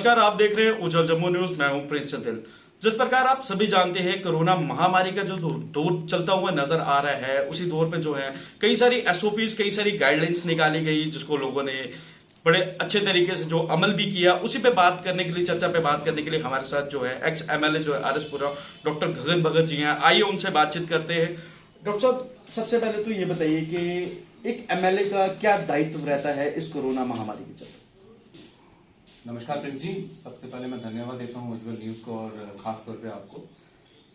नमस्कार, आप देख रहे हैं उज्जवल जम्मू न्यूज। मैं हूं प्रिंस चंदेल। जिस प्रकार आप सभी जानते हैं, कोरोना महामारी का जो दौर चलता हुआ नजर आ रहा है, उसी दौर पे जो है कई सारी एसओपीज, कई सारी गाइडलाइंस निकाली गई, जिसको लोगों ने बड़े अच्छे तरीके से जो अमल भी किया। उसी पे बात करने के लिए, चर्चा पे बात करने के लिए हमारे साथ जो है एक्स एमएलए जो है आरएसपुरा डॉक्टर गगन भगत जी हैं। आइए उनसे बातचीत करते हैं। डॉक्टर साहब, सबसे पहले तो ये बताइए कि एक एमएलए का क्या दायित्व रहता है इस कोरोना महामारी के चलते। नमस्कार प्रिंस जी, सबसे पहले मैं धन्यवाद देता हूँ उज्जवल न्यूज़ को और ख़ास तौर पे आपको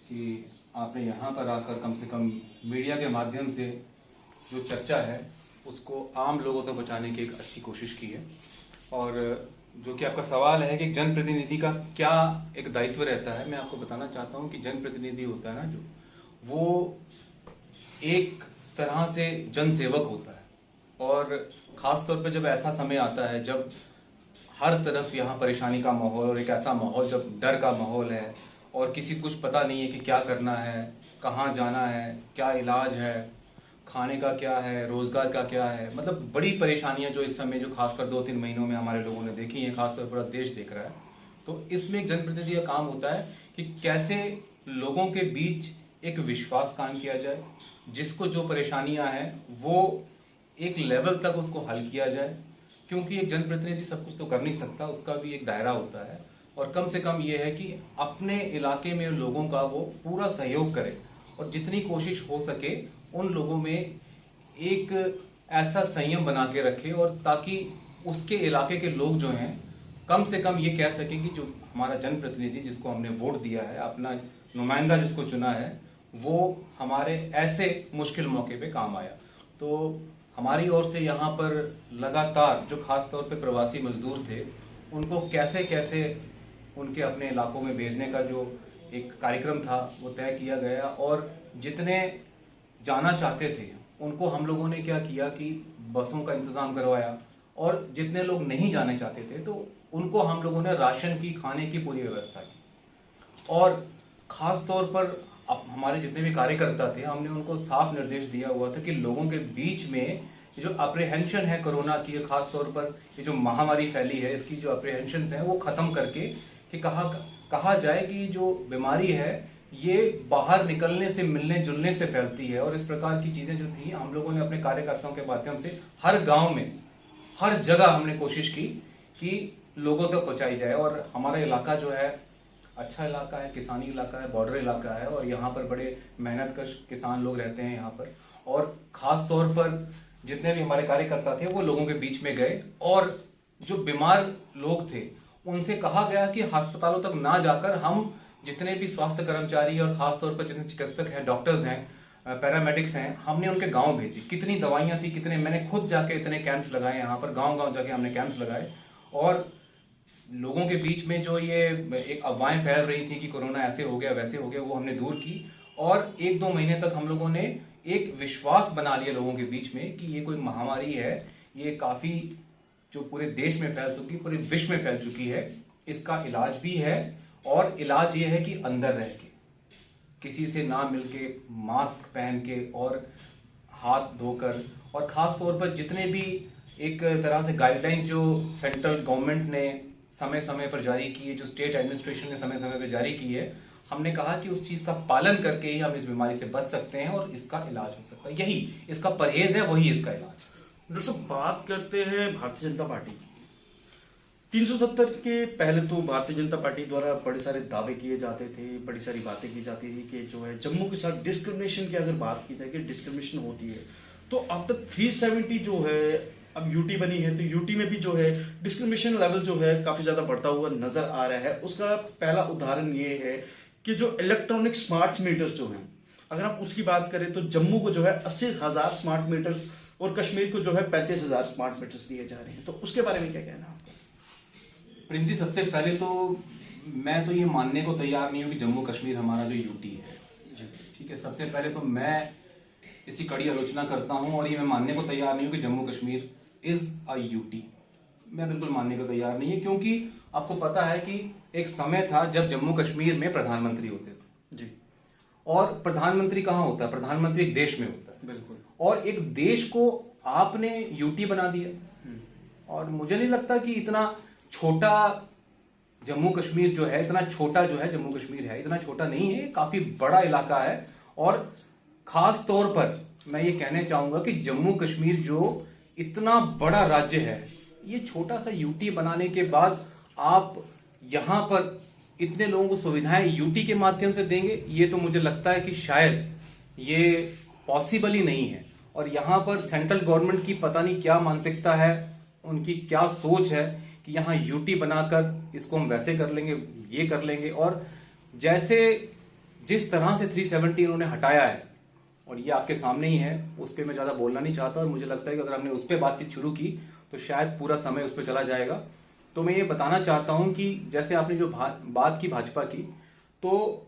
कि आपने यहाँ पर आकर कम से कम मीडिया के माध्यम से जो चर्चा है उसको आम लोगों तक पहुँचाने की एक अच्छी कोशिश की है। और जो कि आपका सवाल है कि जनप्रतिनिधि का क्या एक दायित्व रहता है, मैं आपको बताना चाहता हूँ कि जनप्रतिनिधि होता है ना, जो वो एक तरह से जनसेवक होता है। और ख़ास तौर पे जब ऐसा समय आता है जब हर तरफ यहाँ परेशानी का माहौल और एक ऐसा माहौल जब डर का माहौल है और किसी कुछ पता नहीं है कि क्या करना है, कहाँ जाना है, क्या इलाज है, खाने का क्या है, रोजगार का क्या है, मतलब बड़ी परेशानियां जो इस समय जो खासकर 2-3 महीनों में हमारे लोगों ने देखी हैं, खासतौर पूरा देश देख रहा है। तो इसमें एक जनप्रतिनिधि का काम होता है कि कैसे लोगों के बीच एक विश्वास कायम किया जाए, जिसको जो परेशानियां हैं वो एक लेवल तक उसको हल किया जाए। क्योंकि एक जनप्रतिनिधि सब कुछ तो कर नहीं सकता, उसका भी एक दायरा होता है। और कम से कम ये है कि अपने इलाके में लोगों का वो पूरा सहयोग करे और जितनी कोशिश हो सके उन लोगों में एक ऐसा संयम बना के रखे, और ताकि उसके इलाके के लोग जो हैं कम से कम ये कह सके कि जो हमारा जनप्रतिनिधि जिसको हमने वोट दिया है, अपना नुमाइंदा जिसको चुना है, वो हमारे ऐसे मुश्किल मौके पे काम आया। तो हमारी ओर से यहाँ पर लगातार जो खास तौर पे प्रवासी मजदूर थे उनको कैसे कैसे उनके अपने इलाकों में भेजने का जो एक कार्यक्रम था वो तय किया गया। और जितने जाना चाहते थे उनको हम लोगों ने क्या किया कि बसों का इंतजाम करवाया, और जितने लोग नहीं जाने चाहते थे तो उनको हम लोगों ने राशन की, खाने की पूरी व्यवस्था की। और खास तौर पर अब हमारे जितने भी कार्यकर्ता थे हमने उनको साफ निर्देश दिया हुआ था कि लोगों के बीच में जो अप्रीहेंशन है कोरोना की, खास तौर पर ये जो महामारी फैली है इसकी जो अप्रीहेंशन है वो खत्म करके कि कहा जाए कि जो बीमारी है ये बाहर निकलने से, मिलने जुलने से फैलती है। और इस प्रकार की चीजें जो थी हम लोगों ने अपने कार्यकर्ताओं के माध्यम से हर गांव में, हर जगह हमने कोशिश की कि लोगों तक पहुंचाई जाए। और हमारा इलाका जो है अच्छा इलाका है, किसानी इलाका है, बॉर्डर इलाका है, और यहाँ पर बड़े मेहनतकश किसान लोग रहते हैं यहाँ पर। और खास तौर पर जितने भी हमारे कार्यकर्ता थे वो लोगों के बीच में गए, और जो बीमार लोग थे उनसे कहा गया कि अस्पतालों तक ना जाकर हम जितने भी स्वास्थ्य कर्मचारी और खास तौर पर जितने चिकित्सक हैं, डॉक्टर्स हैं, पैरामेडिक्स हैं, हमने उनके गांव भेजी। कितनी दवाइयां थी, कितने, मैंने खुद जाके इतने कैंप्स लगाए यहाँ पर, गांव गांव जाके हमने कैंप्स लगाए। और लोगों के बीच में जो ये एक अफवाहें फैल रही थी कि कोरोना ऐसे हो गया वैसे हो गया, वो हमने दूर की। और 1-2 महीने तक हम लोगों ने एक विश्वास बना लिया लोगों के बीच में कि ये कोई महामारी है, ये काफी जो पूरे देश में फैल चुकी, पूरे विश्व में फैल चुकी है, इसका इलाज भी है। और इलाज ये है कि अंदर रह के, किसी से ना मिलके, मास्क पहन के और हाथ धोकर, और खास तौर पर जितने भी एक तरह से गाइडलाइन जो सेंट्रल गवर्नमेंट ने समय समय पर जारी की है, जो स्टेट एडमिनिस्ट्रेशन ने समय समय पर जारी की है, हमने कहा कि उस चीज का पालन करके ही हम इस बीमारी से बच सकते हैं और इसका इलाज हो सकता है। यही इसका परहेज है, वही इसका इलाज। डॉक्टर साहब, बात करते हैं भारतीय जनता पार्टी की। 370 के पहले तो भारतीय जनता पार्टी द्वारा बड़े सारे दावे किए जाते थे, बड़ी सारी बातें की जाती थी कि जो है जम्मू के साथ डिस्क्रिमिनेशन की अगर बात की जाए कि डिस्क्रिमिनेशन होती है, तो आफ्टर 370 जो है अब यूटी बनी है, तो यूटी में भी जो है डिस्क्रिमिनेशन लेवल जो है काफी ज्यादा बढ़ता हुआ नजर आ रहा है। उसका पहला उदाहरण ये है कि जो इलेक्ट्रॉनिक स्मार्ट मीटर्स जो हैं, अगर आप उसकी बात करें तो जम्मू को जो है 80,000 स्मार्ट मीटर्स और कश्मीर को जो है 35,000 स्मार्ट मीटर्स दिए जा रहे हैं। तो उसके बारे में क्या कहना है आपका? प्रिंस जी, सबसे पहले तो मैं तो ये मानने को तैयार नहीं हूँ कि जम्मू कश्मीर हमारा जो यूटी है, ठीक है, सबसे पहले तो मैं इसकी कड़ी आलोचना करता हूँ और ये मैं मानने को तैयार नहीं हूँ कि Jammu Kashmir is a UT. मैं बिल्कुल मानने को तैयार नहीं है, क्योंकि आपको पता है कि एक समय था जब जम्मू कश्मीर में प्रधानमंत्री होते थे जी, और प्रधानमंत्री कहाँ होता है? प्रधानमंत्री एक देश में होता है, बिल्कुल। और एक देश को आपने यूटी बना दिया। और मुझे नहीं लगता कि इतना छोटा जम्मू कश्मीर जो है इतना छोटा जो है, जम्मू कश्मीर है इतना छोटा नहीं है, काफी बड़ा इलाका है। और खास तौर पर मैं ये कहना चाहूंगा कि जम्मू कश्मीर जो इतना बड़ा राज्य है, ये छोटा सा यूटी बनाने के बाद आप यहां पर इतने लोगों को सुविधाएं यूटी के माध्यम से देंगे, ये तो मुझे लगता है कि शायद ये पॉसिबल ही नहीं है। और यहां पर सेंट्रल गवर्नमेंट की पता नहीं क्या मानसिकता है, उनकी क्या सोच है कि यहां यूटी बनाकर इसको हम वैसे कर लेंगे, ये कर लेंगे। और जैसे जिस तरह से 370 उन्होंने हटाया है, और ये आपके सामने ही है, उस पर मैं ज्यादा बोलना नहीं चाहता। और मुझे लगता है कि अगर हमने उस पर बातचीत शुरू की तो शायद पूरा समय उस पर चला जाएगा। तो मैं ये बताना चाहता हूं कि जैसे आपने जो बात की भाजपा की, तो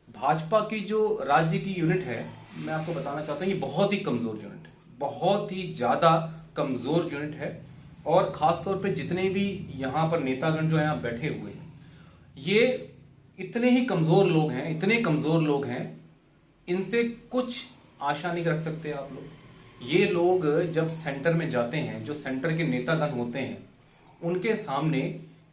भाजपा की जो राज्य की यूनिट है, मैं आपको बताना चाहता हूं ये बहुत ही कमजोर यूनिट है, बहुत ही ज्यादा कमजोर यूनिट है। और खासतौर पे जितने भी यहाँ पर नेतागण जो यहाँ बैठे हुए हैं, ये इतने ही कमजोर लोग हैं, इतने कमजोर लोग हैं, इनसे कुछ आशा नहीं रख सकते आप लोग। ये लोग जब सेंटर में जाते हैं, जो सेंटर के नेतागण होते हैं, उनके सामने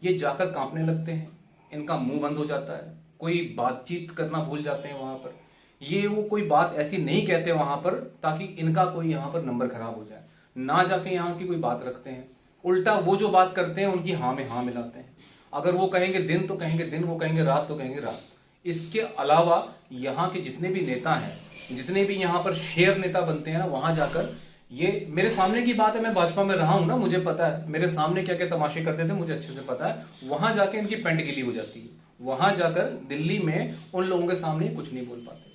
ये जाकर कांपने लगते हैं, इनका मुंह बंद हो जाता है, कोई बातचीत करना भूल जाते हैं वहां पर। ये वो कोई बात ऐसी नहीं कहते वहां पर ताकि इनका कोई यहाँ पर नंबर खराब हो जाए, ना जाके यहाँ की कोई बात रखते हैं। उल्टा वो जो बात करते हैं उनकी हाँ में हाँ मिलाते हैं। अगर वो कहेंगे दिन तो कहेंगे दिन, वो कहेंगे रात तो कहेंगे रात। इसके अलावा यहाँ के जितने भी नेता हैं, जितने भी यहाँ पर शेर नेता बनते हैं ना, वहां जाकर ये मेरे सामने की बात है, मैं भाजपा में रहा हूं ना, मुझे पता है मेरे सामने क्या क्या तमाशे करते थे, मुझे अच्छे से पता है। वहां जाके इनकी पेंट गिली हो जाती है, वहां जाकर दिल्ली में उन लोगों के सामने कुछ नहीं बोल पाते।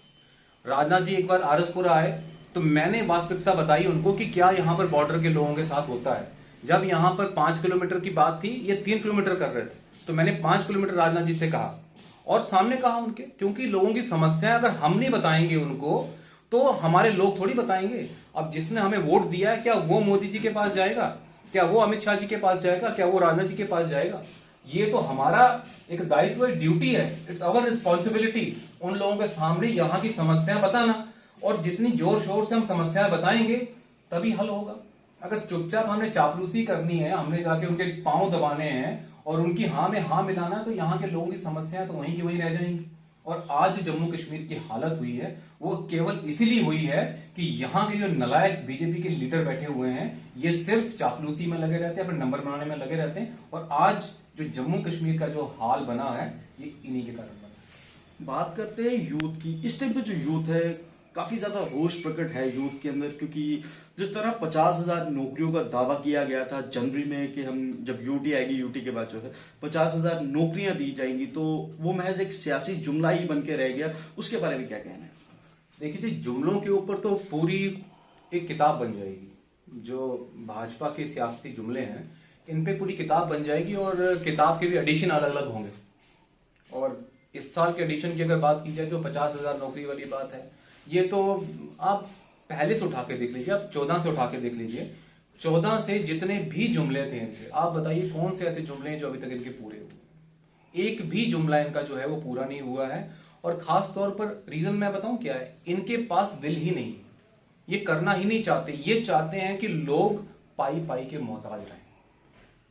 राजनाथ जी एक बार आरसपुरा आए तो मैंने वास्तविकता बताई उनको कि क्या यहाँ पर बॉर्डर के लोगों के साथ होता है। जब यहाँ पर 5 किलोमीटर की बात थी, ये 3 किलोमीटर कर रहे थे, तो मैंने 5 किलोमीटर राजनाथ जी से कहा और सामने कहा उनके, क्योंकि लोगों की समस्या अगर हम नहीं बताएंगे उनको तो हमारे लोग थोड़ी बताएंगे। अब जिसने हमें वोट दिया है, क्या वो मोदी जी के पास जाएगा, क्या वो अमित शाह जी के पास जाएगा, क्या वो राजनाथ जी के पास जाएगा? ये तो हमारा एक दायित्व, ड्यूटी है, इट्स अवर रिस्पॉन्सिबिलिटी उन लोगों के सामने यहाँ की समस्याएं बताना। और जितनी जोर शोर से हम समस्याएं बताएंगे तभी हल होगा। अगर चुपचाप हमने चापलूसी करनी है, हमने जाके उनके पांव दबाने हैं और उनकी हाँ में हाँ मिलाना, तो यहाँ के लोगों की समस्याएं तो वहीं की वहीं रह जाएंगी। और आज जो जम्मू कश्मीर की हालत हुई है वो केवल इसीलिए हुई है कि यहाँ के जो नलायक बीजेपी के लीडर बैठे हुए हैं, ये सिर्फ चापलूसी में लगे रहते हैं, अपने नंबर बनाने में लगे रहते हैं। और आज जो जम्मू कश्मीर का जो हाल बना है ये इन्हीं के कारण बना है। बात करते हैं यूथ की। इस टाइम पे जो यूथ है, काफी ज्यादा रोष प्रकट है यूथ के अंदर, क्योंकि जिस तरह 50,000 नौकरियों का दावा किया गया था जनवरी में कि हम जब यूटी आएगी, यूटी के बाद जो है 50,000 नौकरियां दी जाएंगी, तो वो महज एक सियासी जुमला ही बन के रह गया। उसके बारे में क्या कहना है? देखिए जी, जुमलों के ऊपर तो पूरी एक किताब बन जाएगी। जो भाजपा के सियासी जुमले हैं इन पे पूरी किताब बन जाएगी, और किताब के भी एडिशन अलग अलग होंगे। और इस साल के एडिशन की अगर बात की जाए तो 50,000 नौकरी वाली बात है। ये तो आप पहले से उठा के देख लीजिए, आप 14 से उठा के देख लीजिए। 14 से जितने भी जुमले थे इनके, आप बताइए कौन से ऐसे जुमले हैं जो अभी तक इनके पूरे हुए? एक भी जुमला इनका जो है वो पूरा नहीं हुआ है। और खास तौर पर रीजन मैं बताऊं क्या है, इनके पास विल ही नहीं, ये करना ही नहीं चाहते। ये चाहते हैं कि लोग पाई पाई के मोहताज रहें,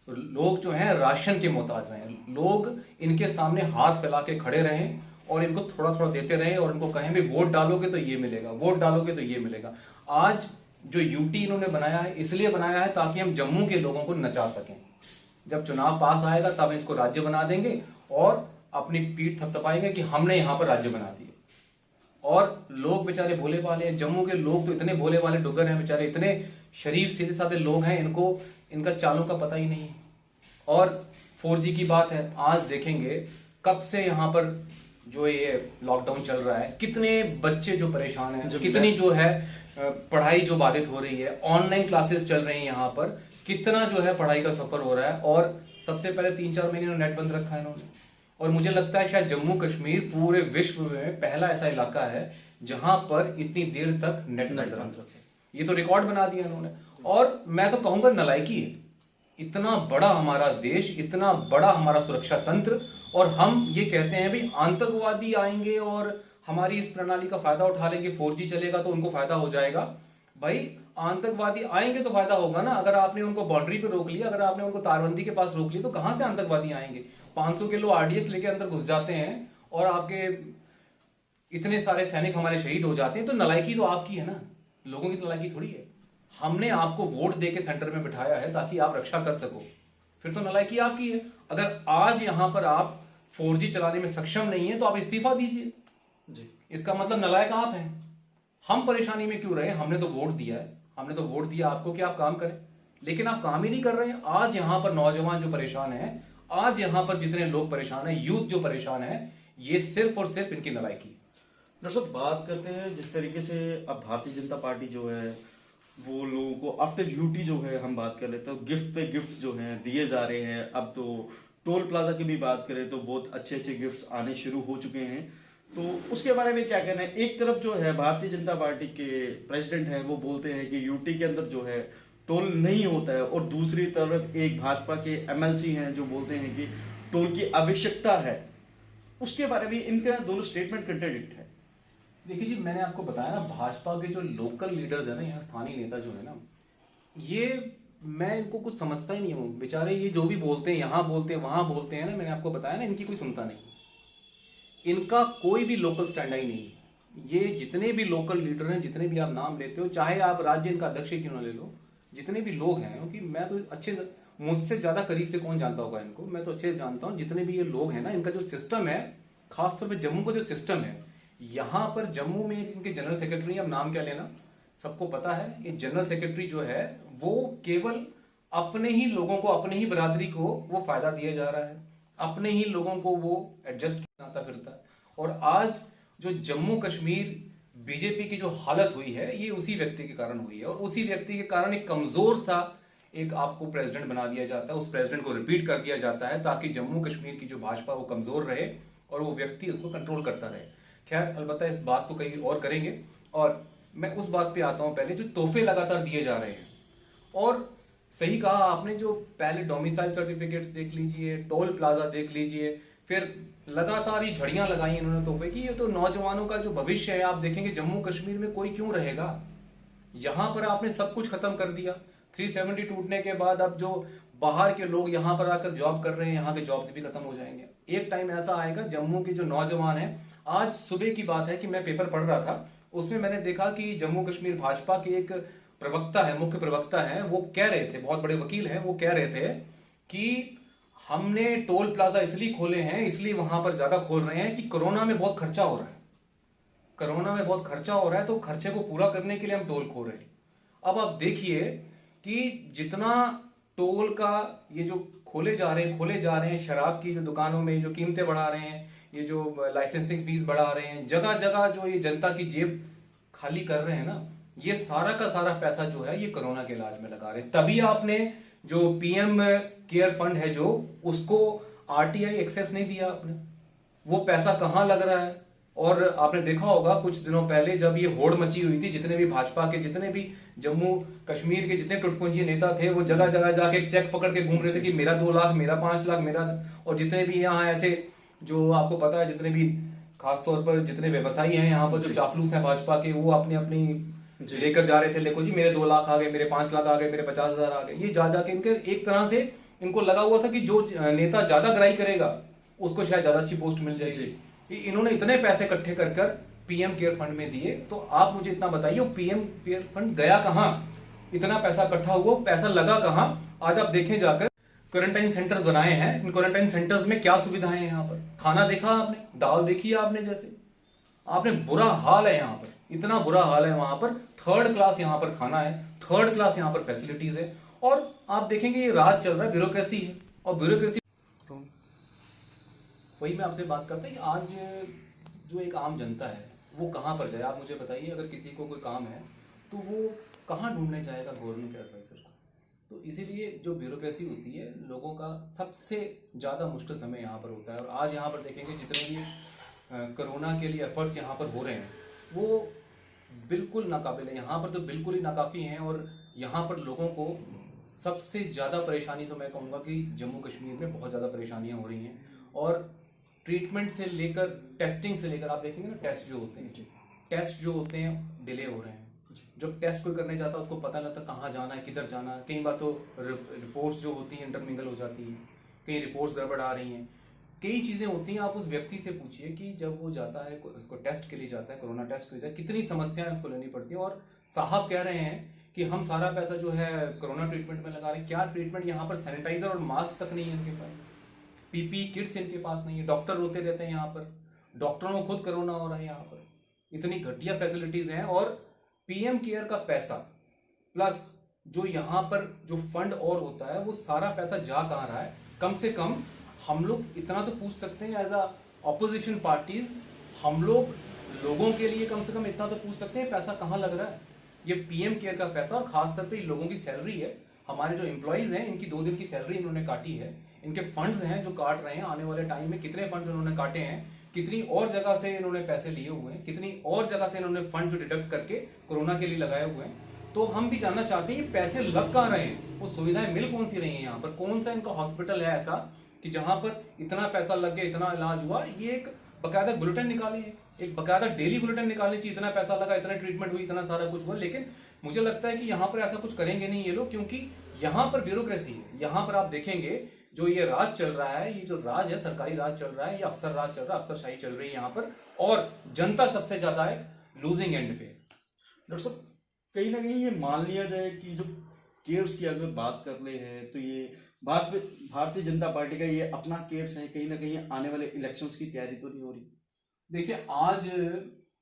लोग जो हैं राशन के मोहताज रहें, लोग इनके सामने हाथ फैला के खड़े रहें और इनको थोड़ा थोड़ा देते रहें और इनको कहें भी वोट डालोगे तो ये मिलेगा, वोट डालोगे तो ये मिलेगा। आज जो यूटी इन्होंने बनाया है इसलिए बनाया है ताकि हम जम्मू के लोगों को नचा सकें। जब चुनाव पास आएगा तब इसको राज्य बना देंगे और अपनी पीठ थपथपाएंगे कि हमने यहां पर राज्य बना दिया। और लोग बेचारे भोले भाले हैं, जम्मू के लोग तो इतने भोले भाले डुगर हैं बेचारे, इतने शरीफ सीधे साधे लोग हैं, इनको इनका चालों का पता ही नहीं। और 4G की बात है, आज देखेंगे कब से यहाँ पर जो ये लॉकडाउन चल रहा है, कितने बच्चे जो परेशान हैं, कितनी जो है पढ़ाई जो बाधित हो रही है, ऑनलाइन क्लासेस चल रही हैं यहाँ पर, कितना जो है पढ़ाई का सफर हो रहा है। और सबसे पहले 3-4 महीने नेट बंद रखा है इन्होंने। और मुझे लगता है शायद जम्मू कश्मीर पूरे विश्व में पहला ऐसा इलाका है जहां पर इतनी देर तक नेट बंद रखा। ये तो रिकॉर्ड बना दिया इन्होंने। और मैं तो कहूंगा नलायकी है, इतना बड़ा हमारा देश, इतना बड़ा हमारा सुरक्षा तंत्र, और हम ये कहते हैं भी आतंकवादी आएंगे और हमारी इस प्रणाली का फायदा उठा लेंगे, 4G चलेगा तो उनको फायदा हो जाएगा। भाई आतंकवादी आएंगे तो फायदा होगा ना। अगर आपने उनको बाउंड्री पे रोक लिया, अगर आपने उनको तारबंदी के पास रोक लिया, तो कहां से आतंकवादी आएंगे? 500 किलो आरडीएक्स लेके अंदर घुस जाते हैं और आपके इतने सारे सैनिक हमारे शहीद हो जाते हैं, तो नलायकी तो आपकी है ना, लोगों की नलायकी थोड़ी है। हमने आपको वोट देके सेंटर में बिठाया है ताकि आप रक्षा कर सको, फिर तो नलायकी आपकी है। अगर आज यहां पर आप 4G चलाने में सक्षम नहीं है तो आप इस्तीफा दीजिए जी। इसका मतलब नालायक आप हैं। हम परेशानी में क्यों रहे? हमने तो वोट दिया है, हमने तो वोट दिया आपको कि आप काम करें, लेकिन आप काम ही नहीं कर रहे हैं। आज यहां पर नौजवान जो परेशान है, आज यहां पर जितने लोग परेशान है, यूथ जो परेशान है, ये सिर्फ और सिर्फ इनकी नलायकी है। डॉक्टर साहब, बात करते हैं जिस तरीके से अब भारतीय जनता पार्टी जो है वो लोगों को आफ्टर ड्यूटी जो है, हम बात कर लेते हैं गिफ्ट पे गिफ्ट जो है दिए जा रहे हैं। अब तो टोल प्लाजा की भी बात करें तो बहुत अच्छे अच्छे गिफ्ट्स आने शुरू हो चुके हैं, तो उसके बारे में क्या कहना है? एक तरफ जो है भारतीय जनता पार्टी के प्रेसिडेंट है वो बोलते हैं कि यूटी के अंदर जो है टोल नहीं होता है, और दूसरी तरफ एक भाजपा के एमएलसी हैं जो बोलते हैं कि टोल की आवश्यकता है। उसके बारे में इनका दोनों स्टेटमेंट कंट्राडिक्ट है। देखिए जी, मैंने आपको बताया ना, भाजपा के जो लोकल लीडर्स है ना, यहाँ स्थानीय नेता जो है ना, ये मैं इनको कुछ समझता ही नहीं हूँ। बेचारे ये जो भी बोलते हैं, यहाँ बोलते हैं, वहां बोलते हैं ना, मैंने आपको बताया ना, इनकी कोई सुनता नहीं। इनका कोई भी लोकल स्टैंड ही नहीं है। ये जितने भी लोकल लीडर हैं, जितने भी आप नाम लेते हो, चाहे आप राज्य इनका अध्यक्ष क्यों ना ले लो, जितने भी लोग हैं, क्योंकि मैं तो अच्छे, मुझसे ज्यादा करीब से कौन जानता होगा इनको, मैं तो अच्छे से जानता हूँ। जितने भी ये लोग हैं ना, इनका जो सिस्टम है, खासतौर पर जम्मू का जो सिस्टम है, यहाँ पर जम्मू में इनके जनरल सेक्रेटरी, अब नाम क्या लेना, सबको पता है, ये जनरल सेक्रेटरी जो है वो केवल अपने ही लोगों को, अपने ही बरादरी को वो फायदा दिया जा रहा है, अपने ही लोगों को वो एडजस्ट करता फिरता है। और आज जो जम्मू कश्मीर बीजेपी की जो हालत हुई है, ये उसी व्यक्ति के कारण हुई है, और उसी व्यक्ति के कारण एक कमजोर सा एक आपको प्रेसिडेंट बना दिया जाता है, उस प्रेसिडेंट को रिपीट कर दिया जाता है ताकि जम्मू कश्मीर की जो भाजपा वो कमजोर रहे और वो व्यक्ति उसको कंट्रोल करता रहे। खैर, अलबत्ता इस बात को कहीं और करेंगे, और मैं उस बात पे आता हूं। पहले जो तोहफे लगातार दिए जा रहे हैं, और सही कहा आपने, जो पहले डोमिसाइल सर्टिफिकेट्स देख लीजिए, टोल प्लाजा देख लीजिए, फिर लगातार ये झड़ियां लगाई इन्होंने तोहफे की। ये तो नौजवानों का जो भविष्य है, आप देखेंगे जम्मू कश्मीर में कोई क्यों रहेगा। यहां पर आपने सब कुछ खत्म कर दिया। 370 टूटने के बाद अब जो बाहर के लोग यहां पर आकर जॉब कर रहे हैं, यहां के जॉब्स भी खत्म हो जाएंगे। एक टाइम ऐसा आएगा, जम्मू के जो नौजवान है, आज सुबह की बात है कि मैं पेपर पढ़ रहा था, उसमें मैंने देखा कि जम्मू कश्मीर भाजपा के एक प्रवक्ता है, मुख्य प्रवक्ता है, वो कह रहे थे, बहुत बड़े वकील हैं, वो कह रहे थे कि हमने टोल प्लाजा इसलिए खोले हैं, इसलिए वहां पर ज्यादा खोल रहे हैं कि कोरोना में बहुत खर्चा हो रहा है, कोरोना में बहुत खर्चा हो रहा है, तो खर्चे को पूरा करने के लिए हम टोल खोल रहे हैं। अब आप देखिए कि जितना टोल का ये जो खोले जा रहे हैं, शराब की जो दुकानों में जो कीमतें बढ़ा रहे हैं, ये जो लाइसेंसिंग फीस बढ़ा रहे हैं, जगह जगह जो ये जनता की जेब खाली कर रहे हैं ना, ये सारा का सारा पैसा जो है ये कोरोना के इलाज में लगा रहे हैं। तभी आपने जो पीएम केयर फंड है, जो उसको आरटीआई एक्सेस नहीं दिया आपने, वो पैसा कहां लग रहा है। और आपने देखा होगा कुछ दिनों पहले जब ये होड़ मची हुई थी, जितने भी भाजपा के, जितने भी जम्मू कश्मीर के जितने टुटपुंजी नेता थे, वो जगह जगह जाके चेक पकड़ के घूम रहे थे कि मेरा 2 लाख, मेरा 5 लाख, मेरा। और जितने भी यहाँ ऐसे जो आपको पता है, जितने भी खासतौर पर जितने व्यवसायी हैं यहाँ पर, जो चापलूस हैं भाजपा के, वो अपनी अपनी लेकर जा रहे थे, देखो जी मेरे 2 लाख आ गए, मेरे 5 लाख आ गए, मेरे 50,000 आ गए। ये जा जाके इनके एक तरह से इनको लगा हुआ था कि जो नेता ज्यादा ग्राई करेगा उसको शायद ज्यादा अच्छी पोस्ट मिल जाएगी। इन्होंने इतने पैसे इकट्ठे कर कर पीएम केयर फंड में दिए, तो आप मुझे इतना बताइए पीएम केयर फंड गया कहां? इतना पैसा इकट्ठा हुआ, पैसा लगा कहां? आज आप देखें जाकर, क्वारंटाइन सेंटर बनाए हैं, इन क्वारंटाइन सेंटर्स में क्या सुविधाएं हैं? यहाँ पर खाना देखा आपने, दाल देखी आपने, जैसे आपने, बुरा हाल है यहाँ पर, इतना बुरा हाल है वहां पर। 3rd क्लास यहाँ पर खाना है, 3rd क्लास यहाँ पर फैसिलिटीज है, और आप देखेंगे ये राज चल रहा है, ब्यूरोक्रेसी है, और ब्यूरोक्रेसी, वही मैं आपसे बात करता हूँ। आज जो एक आम जनता है वो कहाँ पर जाए, आप मुझे बताइए। अगर किसी को कोई काम है तो वो कहाँ ढूंढने जाएगा? गवर्नमेंट एडवाइजर को। तो इसीलिए जो ब्यूरोक्रेसी होती है, लोगों का सबसे ज़्यादा मुश्किल समय यहाँ पर होता है। और आज यहाँ पर देखेंगे जितने भी कोरोना के लिए एफर्ट्स यहाँ पर हो रहे हैं, वो बिल्कुल नाकाबिल है, यहाँ पर तो बिल्कुल ही नाकाफी हैं। और यहाँ पर लोगों को सबसे ज़्यादा परेशानी, तो मैं कहूँगा कि जम्मू कश्मीर में बहुत ज़्यादा परेशानियाँ हो रही हैं। और ट्रीटमेंट से लेकर, टेस्टिंग से लेकर, आप देखेंगे ना, टेस्ट जो होते हैं डिले हो रहे हैं। जब टेस्ट कोई करने जाता है उसको पता नहीं लगता कहाँ जाना है, किधर जाना है। कई बार तो रिपोर्ट्स जो होती हैं इंटरमिंगल हो जाती हैं, कई रिपोर्ट्स गड़बड़ आ रही हैं। कई चीजें होती हैं, आप उस व्यक्ति से पूछिए कि जब वो जाता है उसको टेस्ट के लिए जाता है, कोरोना टेस्ट के लिए जाता है, कितनी समस्याएं उसको लेनी पड़ती है। और साहब कह रहे हैं कि हम सारा पैसा जो है कोरोना ट्रीटमेंट में लगा रहे हैं। क्या ट्रीटमेंट, यहाँ पर सैनिटाइजर और मास्क तक नहीं है इनके पास, पीपी किट्स इनके पास नहीं है, डॉक्टर रोते रहते हैं यहाँ पर, डॉक्टरों को खुद कोरोना हो रहा है यहाँ पर, इतनी घटिया फैसिलिटीज हैं। और पीएम केयर का पैसा प्लस जो यहाँ पर जो फंड और होता है वो सारा पैसा जा कहाँ रहा है। कम से कम हम लोग इतना तो पूछ सकते हैं एज अ ऑपोजिशन पार्टीज, हम लोग लोगों के लिए कम से कम इतना तो पूछ सकते हैं पैसा कहाँ लग रहा है। ये पीएम केयर का पैसा, और खासतौर पे लोगों की सैलरी है, हमारे जो एम्प्लॉइज हैं इनकी 2 दिन की सैलरी इन्होंने काटी है, इनके फंड्स हैं जो काट रहे हैं। आने वाले टाइम में कितने फंड्स इन्होंने काटे हैं, कितनी और जगह से इन्होंने पैसे लिए हुए हैं, कितनी और जगह से इन्होंने फंड जो डिडक्ट करके कोरोना के लिए लगाए हुए हैं। तो हम भी जानना चाहते हैं ये पैसे लग कहाँ रहे हैं, वो सुविधाएं मिल कौन सी रही है यहाँ पर, कौन सा इनका हॉस्पिटल है ऐसा कि जहां पर इतना पैसा लग गया, इतना इलाज हुआ। ये एक बकायदा बुलेटिन निकालिए, एक बकायदा डेली बुलेटिन निकालिए कि इतना पैसा लगा, इतना ट्रीटमेंट हुई, इतना सारा कुछ हुआ। लेकिन मुझे लगता है कि यहाँ पर ऐसा कुछ करेंगे नहीं ये लोग, क्योंकि यहाँ पर ब्यूरोक्रेसी है। यहाँ पर आप देखेंगे जो ये राज चल रहा है, ये जो राज है, सरकारी राज चल रहा है, ये अफसर राज चल रहा है, अफसरशाही चल रही है यहाँ पर, और जनता सबसे ज्यादा है लूजिंग एंड पे। डॉक्टर साहब, कहीं ना कहीं ये मान लिया जाए कि जो केयर्स की अगर बात कर रहे हैं तो ये भारतीय जनता पार्टी का ये अपना केयर्स है, कहीं ना कहीं आने वाले इलेक्शंस की तैयारी तो नहीं हो रही? देखिए, आज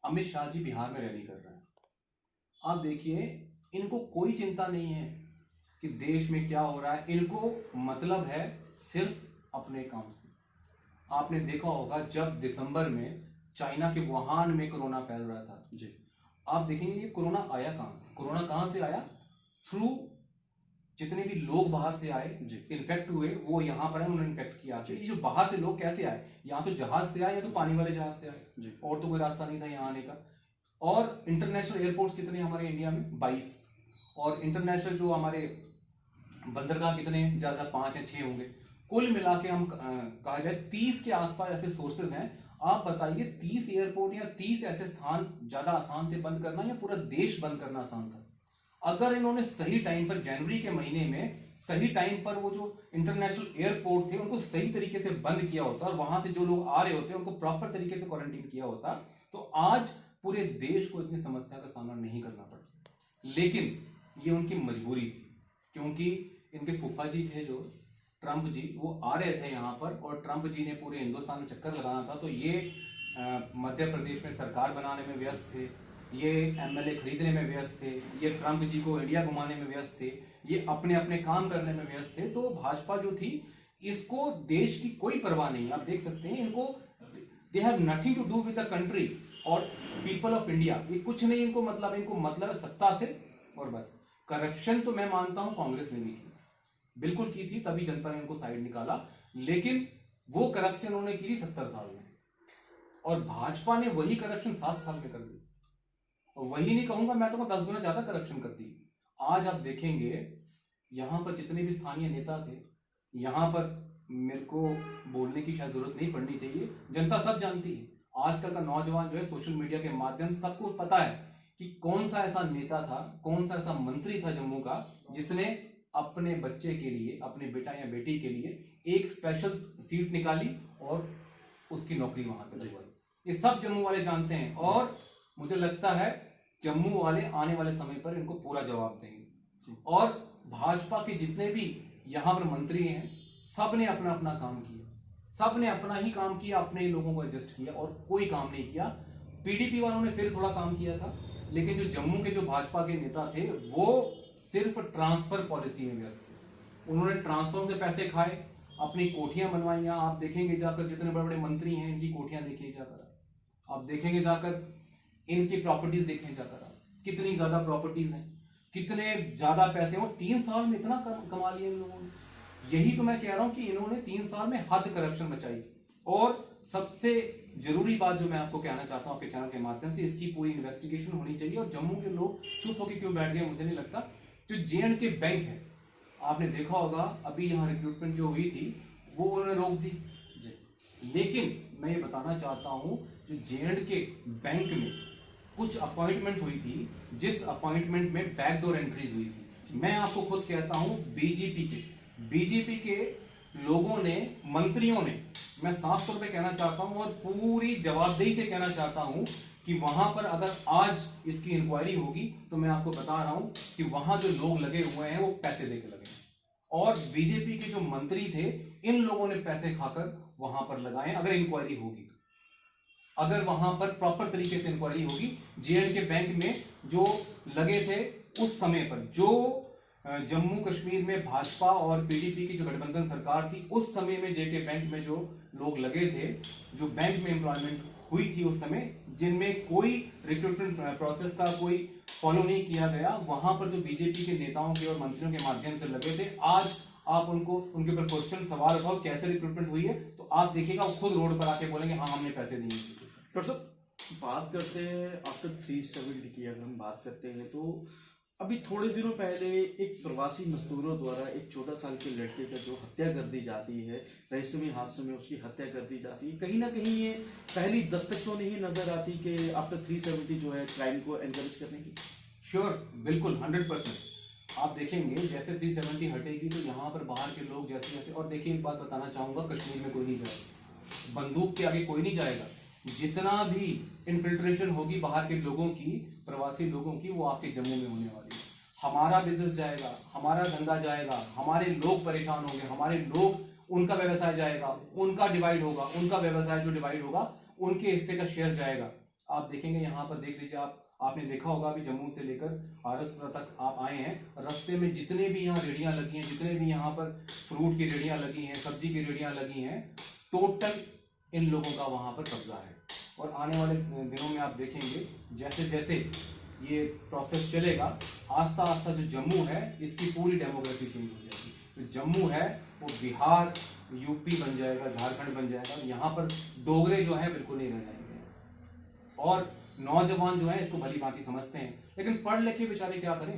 अमित शाह जी बिहार में रैली कर रहे हैं। आप देखिए, इनको कोई चिंता नहीं है कि देश में क्या हो रहा है, इनको मतलब है सिर्फ अपने काम से। आपने देखा होगा जब दिसंबर में चाइना के वुहान में कोरोना फैल रहा था जी, आप देखेंगे ये कोरोना आया कहां से, कोरोना कहां से आया, थ्रू जितने भी लोग बाहर से आए इन्फेक्ट हुए, वो यहाँ पर उन्होंने इन्फेक्ट किया। तो ये जो बाहर से लोग कैसे आए, या तो जहाज से आए या तो पानी वाले जहाज से आए, और तो कोई रास्ता नहीं था यहाँ आने का। और इंटरनेशनल एयरपोर्ट्स कितने हमारे इंडिया में, 22, और इंटरनेशनल जो हमारे बंदरगाह कितने, ज्यादा 5 या 6 होंगे। कुल मिला के हम कहा जाए 30 के आसपास ऐसे सोर्सेज हैं। आप बताइए 30 एयरपोर्ट या 30 ऐसे स्थान ज्यादा आसान थे बंद करना, या पूरा देश बंद करना आसान था? अगर इन्होंने सही टाइम पर, जनवरी के महीने में सही टाइम पर वो जो इंटरनेशनल एयरपोर्ट थे उनको सही तरीके से बंद किया होता, और वहां से जो लोग आ रहे होते उनको प्रॉपर तरीके से क्वारंटीन किया होता, तो आज पूरे देश को इतनी समस्या का सामना नहीं करना पड़ता। लेकिन ये उनकी मजबूरी थी, क्योंकि इनके फूफा जी थे जो ट्रंप जी, वो आ रहे थे यहाँ पर, और ट्रंप जी ने पूरे हिंदुस्तान में चक्कर लगाना था। तो ये मध्य प्रदेश में सरकार बनाने में व्यस्त थे, ये एमएलए खरीदने में व्यस्त थे, ये ट्रंप जी को इंडिया घुमाने में व्यस्त थे, ये अपने अपने काम करने में व्यस्त थे। तो भाजपा जो थी, इसको देश की कोई परवाह नहीं। आप देख सकते हैं इनको, they have nothing to do with the country और पीपल ऑफ इंडिया। ये कुछ नहीं इनको मतलब है सत्ता से, और बस। करप्शन तो मैं मानता हूं कांग्रेस ने भी की, बिल्कुल की थी, तभी जनता ने उनको साइड निकाला। लेकिन वो करप्शन उन्होंने की 70 साल में, और भाजपा ने वही करप्शन 7 साल में कर दी। और वही नहीं कहूंगा मैं, तो 10 गुना ज्यादा करप्शन करती। आज आप देखेंगे यहां पर जितने भी स्थानीय नेता थे, यहां पर मेरे को बोलने की शायद जरूरत नहीं पड़नी चाहिए, जनता सब जानती है। आजकल का नौजवान जो है सोशल मीडिया के माध्यम से सबको पता है कि कौन सा ऐसा नेता था, कौन सा ऐसा मंत्री था जम्मू का, जिसने अपने बच्चे के लिए, अपने बेटा या बेटी के लिए एक स्पेशल सीट निकाली और उसकी नौकरी वहां पर लगवाई। ये सब जम्मू वाले जानते हैं, और मुझे लगता है जम्मू वाले आने वाले समय पर इनको पूरा जवाब देंगे। और भाजपा के जितने भी यहां पर मंत्री हैं, सब ने अपना अपना काम किया, सब ने अपना ही काम किया, अपने ही लोगों को एडजस्ट किया, और कोई काम नहीं किया। पीडीपी वालों ने फिर थोड़ा काम किया था, लेकिन जो जम्मू के जो भाजपा के नेता थे वो सिर्फ ट्रांसफर पॉलिसी में व्यस्त थे। उन्होंने ट्रांसफर से पैसे खाए, अपनी कोठियां बनवाई। आप देखेंगे जाकर जितने बड़े बड़े मंत्री हैं, इनकी कोठियां देखिए जाकर, आप देखेंगे जाकर इनकी प्रॉपर्टीज देखें जाकर, कितनी ज्यादा प्रॉपर्टीज हैं, कितने ज्यादा पैसे। और 3 साल में इतना कमा लिया इन लोगों ने। यही तो मैं कह रहा हूं कि इन्होंने 3 साल में हद करप्शन मचाई। और सबसे जरूरी बात जो मैं आपको कहना चाहता हूं आपके चैनल के माध्यम से, इसकी पूरी इन्वेस्टिगेशन होनी चाहिए। और जम्मू के लोग चुप होकर क्यों बैठ गए मुझे नहीं लगता। जो J&K बैंक है, आपने देखा होगा अभी यहाँ रिक्रूटमेंट जो हुई थी वो उन्होंने रोक दी। लेकिन मैं ये बताना चाहता हूं, जो J&K बैंक में कुछ अपॉइंटमेंट हुई थी, जिस अपॉइंटमेंट में बैकडोर एंट्रीज हुई थी, मैं आपको खुद कहता हूं बीजेपी के लोगों ने, मंत्रियों ने, मैं साफ तौर पे कहना चाहता हूं और पूरी जवाबदेही से कहना चाहता हूं कि वहां पर अगर आज इसकी इंक्वायरी होगी तो मैं आपको बता रहा हूं कि वहां जो लोग लगे हुए हैं वो पैसे देके लगे हैं, और बीजेपी के जो मंत्री थे इन लोगों ने पैसे खाकर वहां पर लगाए। अगर इंक्वायरी होगी, अगर वहां पर प्रॉपर तरीके से इंक्वायरी होगी, J&K बैंक में जो लगे थे उस समय पर, जो जम्मू कश्मीर में भाजपा और पीडीपी की जो गठबंधन सरकार थी उस समय में JK बैंक में जो लोग लगे थे, जो बैंक में एम्प्लॉयमेंट हुई थी उस समय, जिनमें कोई रिक्रूटमेंट प्रोसेस का कोई फॉलो नहीं किया गया, वहां पर जो बीजेपी के नेताओं के और मंत्रियों के माध्यम से लगे थे, आज आप उनके ऊपर क्वेश्चन सवाल उठाओ कैसे रिक्रूटमेंट हुई है, तो आप देखिएगा वो खुद रोड पर आके बोलेंगे हाँ हमने पैसे दिए। डॉक्टर साहब, बात करते हैं आफ्टर 370 की, अगर हम बात करते हैं तो अभी थोड़े दिनों पहले एक प्रवासी मजदूरों द्वारा एक 14 साल के लड़के का जो हत्या कर दी जाती है, रहस्यमय हादसे में उसकी हत्या कर दी जाती है, कहीं ना कहीं ये पहली दस्तक तो नहीं नजर आती कि आफ्टर 370 जो है क्राइम को एनकरेज करने की। श्योर, बिल्कुल 100%। आप देखेंगे जैसे 370 हटेगी तो यहाँ पर बाहर के लोग जैसे जैसे, और देखिए एक बात बताना चाहूंगा, कश्मीर में कोई नहीं जाएगा, बंदूक के आगे कोई नहीं जाएगा। जितना भी इन्फिल्ट्रेशन होगी बाहर के लोगों की, प्रवासी लोगों की, वो आपके जम्मू में होने वाली है। हमारा बिजनेस जाएगा, हमारा धंधा जाएगा, हमारे लोग परेशान होंगे, हमारे लोग, उनका व्यवसाय जाएगा, उनका डिवाइड होगा, उनका व्यवसाय जो डिवाइड होगा उनके हिस्से का शेयर जाएगा। आप देखेंगे यहाँ पर, देख लीजिए आपने देखा होगा अभी जम्मू से लेकर आरसपुरा तक आप आए हैं, रास्ते में जितने भी यहाँ रेडियां लगी हैं, जितने भी यहाँ पर फ्रूट की रेडियां लगी हैं, सब्जी की रेडियां लगी हैं, टोटल इन लोगों का वहां पर कब्जा है। और आने वाले दिनों में आप देखेंगे जैसे जैसे ये प्रोसेस चलेगा, आस्ता आस्ता जो जम्मू है इसकी पूरी डेमोग्राफी चेंज हो जाएगी। तो जम्मू है वो बिहार, यूपी बन जाएगा, झारखंड बन जाएगा। यहाँ पर डोगरे जो है बिल्कुल नहीं रह जाएंगे, और नौजवान जो है इसको भली भांति समझते हैं, लेकिन पढ़ लिखे बेचारे क्या करें।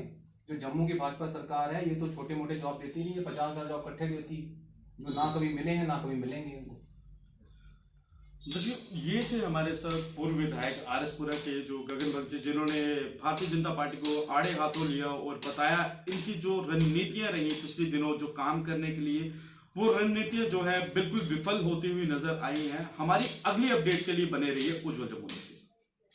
जो जम्मू की भाजपा सरकार है ये तो छोटे मोटे जॉब देती नहीं है, 50,000 जॉब इकट्ठे देती, जो ना कभी मिले हैं ना कभी मिलेंगे इनको। ये थे हमारे सर पूर्व विधायक आरएसपुरा के जो गगन बख्शी, जिन्होंने भारतीय जनता पार्टी को आड़े हाथों लिया और बताया इनकी जो रणनीतियां रही पिछले दिनों जो काम करने के लिए, वो रणनीतियां जो है बिल्कुल विफल होती हुई नजर आई हैं। हमारी अगली अपडेट के लिए बने रहिए उज्जवल जम्मू।